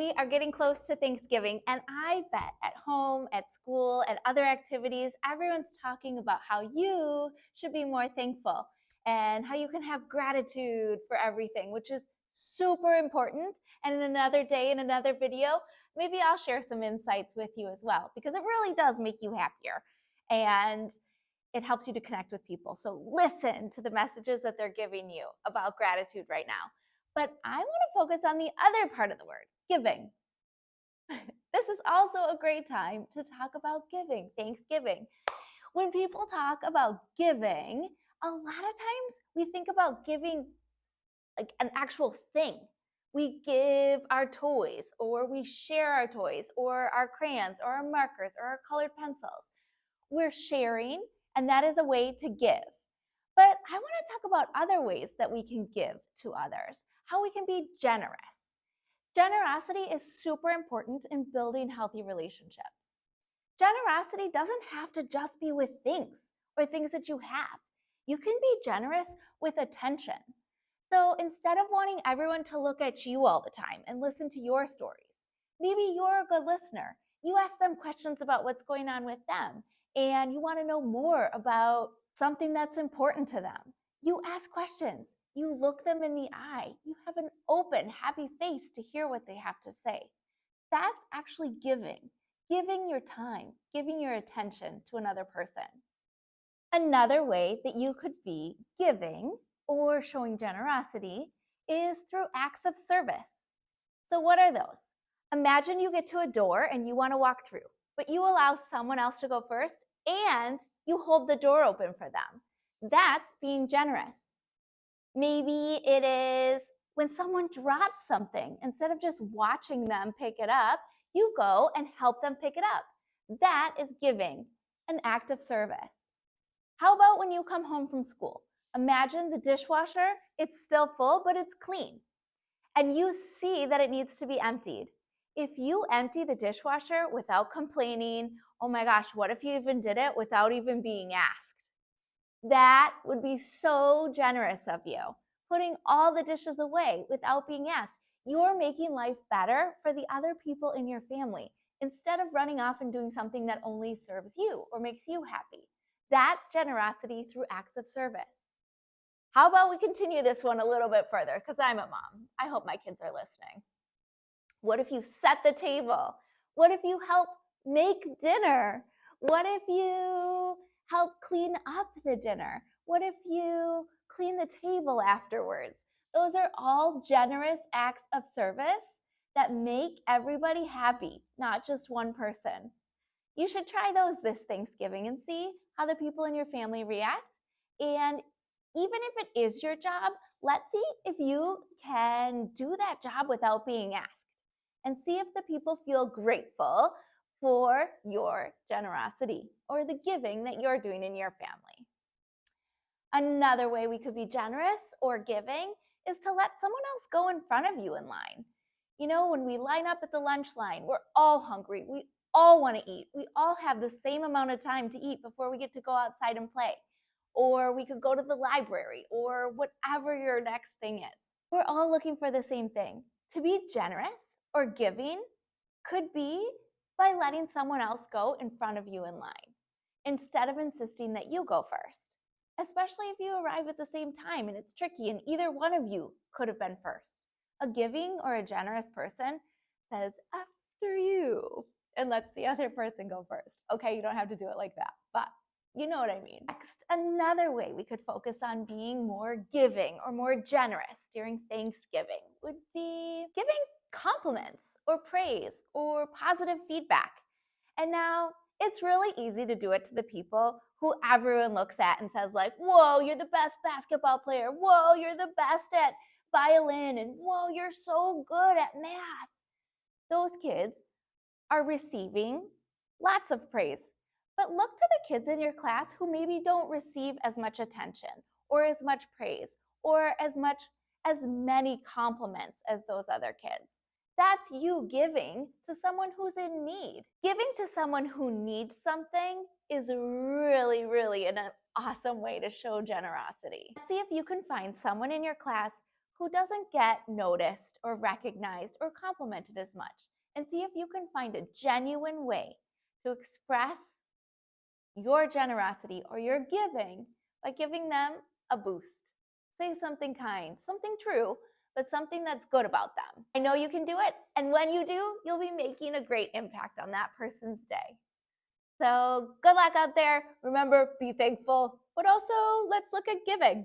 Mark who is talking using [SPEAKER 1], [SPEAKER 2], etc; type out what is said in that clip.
[SPEAKER 1] we are getting close to Thanksgiving, and I bet at home, at school, at other activities, everyone's talking about how you should be more thankful and how you can have gratitude for everything, which is super important. And in another day, in another video, maybe I'll share some insights with you as well, because it really does make you happier and it helps you to connect with people. So listen to the messages that they're giving you about gratitude right now. But I want to focus on the other part of the word, giving. This is also a great time to talk about giving, Thanksgiving. When people talk about giving, a lot of times we think about giving like an actual thing. We give our toys, or we share our toys, or our crayons, or our markers, or our colored pencils. We're sharing, and that is a way to give. But I want to talk about other ways that we can give to others, how we can be generous. Generosity is super important in building healthy relationships. Generosity doesn't have to just be with things or things that you have. You can be generous with attention. So instead of wanting everyone to look at you all the time and listen to your stories, maybe you're a good listener. You ask them questions about what's going on with them, and you want to know more about something that's important to them. You ask questions. You look them in the eye. You have an open, happy face to hear what they have to say. That's actually giving your time, giving your attention to another person. Another way that you could be giving or showing generosity is through acts of service. So what are those? Imagine you get to a door and you want to walk through, but you allow someone else to go first and you hold the door open for them. That's being generous. Maybe it is when someone drops something, instead of just watching them pick it up, you go and help them pick it up. That is giving, an act of service. How about when you come home from school? Imagine the dishwasher, it's still full, but it's clean. And you see that it needs to be emptied. If you empty the dishwasher without complaining, oh my gosh, what if you even did it without even being asked? That would be so generous of you, putting all the dishes away without being asked. You're making life better for the other people in your family instead of running off and doing something that only serves you or makes you happy. That's generosity through acts of service. How about we continue this one a little bit further, because I'm a mom. I hope my kids are listening. What if you set the table? What if you help make dinner? What if you help clean up the dinner? What if you clean the table afterwards? Those are all generous acts of service that make everybody happy, not just one person. You should try those this Thanksgiving and see how the people in your family react. And even if it is your job, let's see if you can do that job without being asked, and see if the people feel grateful for your generosity or the giving that you're doing in your family. Another way we could be generous or giving is to let someone else go in front of you in line. You know, when we line up at the lunch line, we're all hungry. We all want to eat. We all have the same amount of time to eat before we get to go outside and play. Or we could go to the library, or whatever your next thing is. We're all looking for the same thing. To be generous or giving could be by letting someone else go in front of you in line, instead of insisting that you go first, especially if you arrive at the same time and it's tricky and either one of you could have been first. A giving or a generous person says, after you, and lets the other person go first. Okay, you don't have to do it like that, but you know what I mean. Next, another way we could focus on being more giving or more generous during Thanksgiving would be giving compliments or praise or positive feedback. And now it's really easy to do it to the people who everyone looks at and says like, whoa, you're the best basketball player. Whoa, you're the best at violin. And whoa, you're so good at math. Those kids are receiving lots of praise. But look to the kids in your class who maybe don't receive as much attention or as much praise or as many compliments as those other kids. That's you giving to someone who's in need. Giving to someone who needs something is really, really an awesome way to show generosity. See if you can find someone in your class who doesn't get noticed or recognized or complimented as much, and see if you can find a genuine way to express your generosity or your giving by giving them a boost. Say something kind, something true, but something that's good about them. I know you can do it, and when you do, you'll be making a great impact on that person's day. So good luck out there. Remember, be thankful, but also let's look at giving.